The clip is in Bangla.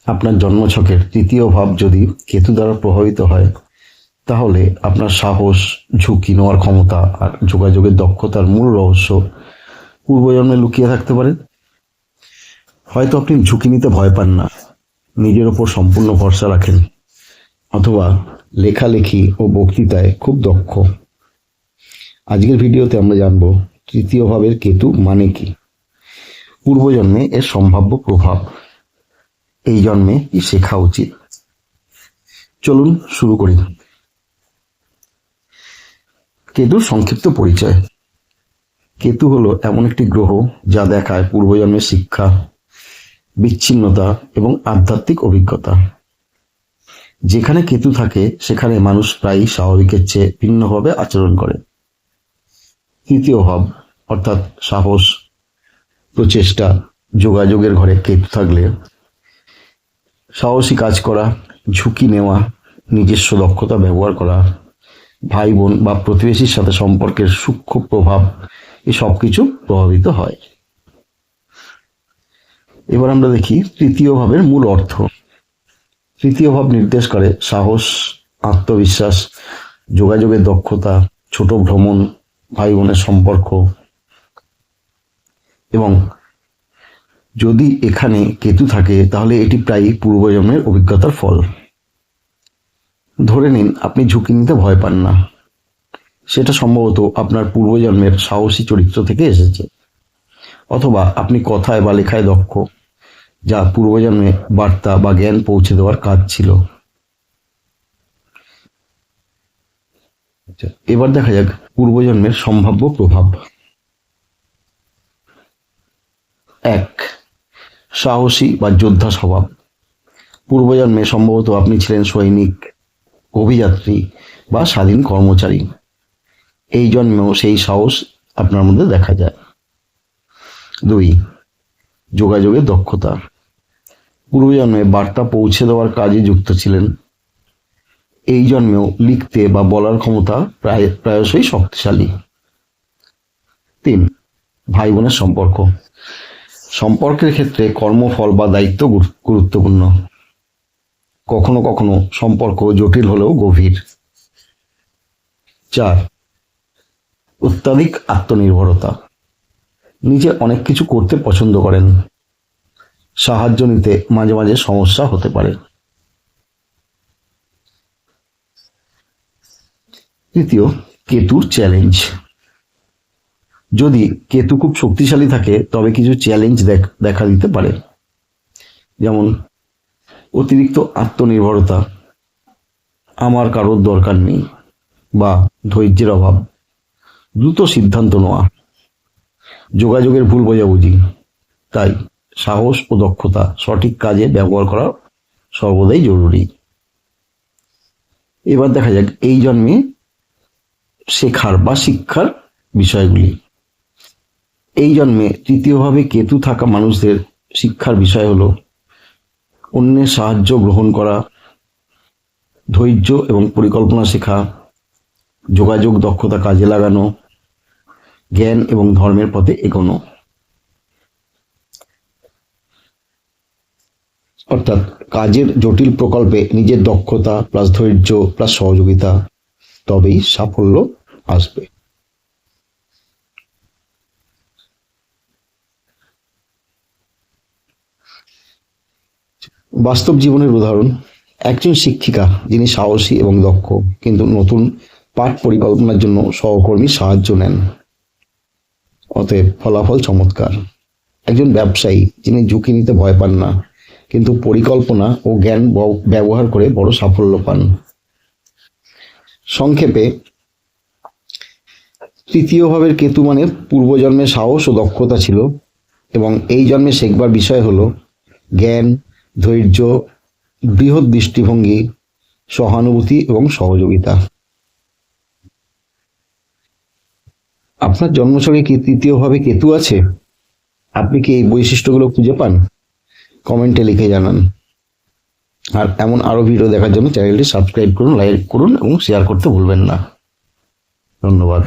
আপনার জন্মছকের তৃতীয় ভাব যদি কেতু দ্বারা প্রভাবিত হয়, তাহলে আপনার সাহস, ঝুঁকি নেওয়ার ক্ষমতা আর যোগাযোগের দক্ষতার মূল রহস্য পূর্বজন্মে লুকিয়ে থাকতে পারে। হয়তো আপনি ঝুঁকি নিতে ভয় পান না, নিজের ওপর সম্পূর্ণ ভরসা রাখেন, অথবা লেখালেখি ও বক্তৃতায় খুব দক্ষ। আজকের ভিডিওতে আমরা জানব তৃতীয় ভাবের কেতু মানে কি, পূর্বজন্মে এর সম্ভাব্য প্রভাব, এই জন্মে কি শেখা উচিত। চলুন শুরু করি। কেতুর সংক্ষিপ্ত পরিচয়। কেতু হলো এমন একটি গ্রহ যা দেখায় পূর্বজন্মের শিক্ষা, বিচ্ছিন্নতা এবং আধ্যাত্মিক অভিজ্ঞতা। যেখানে কেতু থাকে সেখানে মানুষ প্রায়ই স্বাভাবিকের চেয়ে ভিন্নভাবে আচরণ করে। তৃতীয় ভাব অর্থাৎ সাহস, প্রচেষ্টা, যোগাযোগের ঘরে কেতু থাকলে সাহসী কাজ করা, ঝুঁকি নেওয়া, নিজস্ব দক্ষতা ব্যবহার করা, ভাই বোন বা প্রতিবেশীর সাথে সম্পর্কের সূক্ষ্ম প্রভাব, এই সব কিছু প্রভাবিত হয়। এবার আমরা দেখি তৃতীয় ভাবের মূল অর্থ। তৃতীয় ভাব নির্দেশ করে সাহস, আত্মবিশ্বাস, যোগাযোগের দক্ষতা, ছোট ভ্রমণ, ভাই বোনের সম্পর্ক। এবং যদি এখানে কেতু থাকে তাহলে এটি প্রায়ই পূর্বজন্মের অভিজ্ঞতার ফল। ধরে নিন আপনি ঝুঁকি নিতে ভয় পান না, সেটা সম্ভবত আপনার পূর্বজন্মের সাহসী চরিত্র থেকে এসেছে। অথবা আপনি কথায় বা লেখায় দক্ষ, যা পূর্বজন্মে বার্তা বা জ্ঞান পৌঁছে দেওয়ার কাজ ছিল। এবার দেখা যাক পূর্বজন্মের সম্ভাব্য প্রভাব। 1. সাহসী বা যোদ্ধা স্বভাব। পূর্বজন্মে সম্ভবত আপনি ছিলেন সৈনিক, অভিযাত্রী বা স্বাধীন কর্মচারী। এই জন্মেও সেই সাহস আপনার মধ্যে দেখা যায়। 2. যোগাযোগের দক্ষতা। পূর্বজন্মে বার্তা পৌঁছে দেওয়ার কাজে যুক্ত ছিলেন। এই জন্মেও লিখতে বা বলার ক্ষমতা প্রায়শই শক্তিশালী। 3. ভাই বোনের সম্পর্ক। সম্পর্কের ক্ষেত্রে কর্মফল বা দায়িত্ব গুরুত্বপূর্ণ। কখনো কখনো সম্পর্ক জটিল হলেও গভীর। 4. অত্যাধিক আত্মনির্ভরতা। নিজে অনেক কিছু করতে পছন্দ করেন, সাহায্য নিতে মাঝে মাঝে সমস্যা হতে পারে। তৃতীয়, কেতুর চ্যালেঞ্জ। যদি কেতু খুব শক্তিশালী থাকে তবে কিছু চ্যালেঞ্জ দেখা দিতে পারে, যেমন অতিরিক্ত আত্মনির্ভরতা, আমার কারোর দরকার নেই, বা ধৈর্যের অভাব, দ্রুত সিদ্ধান্ত নেওয়া, যোগাযোগের ভুল বোঝাবুঝি। তাই সাহস ও দক্ষতা সঠিক কাজে ব্যবহার করা সর্বদাই জরুরি। এবার দেখা যাক এই জন্মে শেখার বা শিক্ষার বিষয়গুলি। এই জন্মে তৃতীয়ভাবে কেতু থাকা মানুষদের শিক্ষার বিষয় হলো অন্যের সাহায্য গ্রহণ করা, ধৈর্য এবং পরিকল্পনা শেখা, যোগাযোগ দক্ষতা কাজে লাগানো, জ্ঞান এবং ধর্মের পথে এগোনো। অর্থাৎ কাজের জটিল প্রকল্পে নিজের দক্ষতা প্লাস ধৈর্য প্লাস সহযোগিতা, তবেই সাফল্য আসবে। বাস্তব জীবনের উদাহরণ। একজন শিক্ষিকা যিনি সাহসী এবং দক্ষ, কিন্তু নতুন পাঠ পরিকল্পনার জন্য সহকর্মীর সাহায্য নেন, অতএব ফলাফল চমৎকার। একজন ব্যবসায়ী যিনি ঝুঁকি নিতে ভয় পান না, কিন্তু পরিকল্পনা ও জ্ঞান ব্যবহার করে বড় সাফল্য পান। সংক্ষেপে, তৃতীয় ভাবের কেতু মানে পূর্বজন্মে সাহস ও দক্ষতা ছিল, এবং এই জন্মে শেখবার বিষয় হলো জ্ঞান, ধৈর্য, বৃহৎ দৃষ্টিভঙ্গি, সহানুভূতি এবং সহযোগিতা। আপনার জন্মছকে কি তৃতীয়ভাবে কেতু আছে? আপনি কি এই বৈশিষ্ট্যগুলো খুঁজে পান? কমেন্টে লিখে জানান। আর এমন আরো ভিডিও দেখার জন্য চ্যানেলটি সাবস্ক্রাইব করুন, লাইক করুন এবং শেয়ার করতে ভুলবেন না। ধন্যবাদ।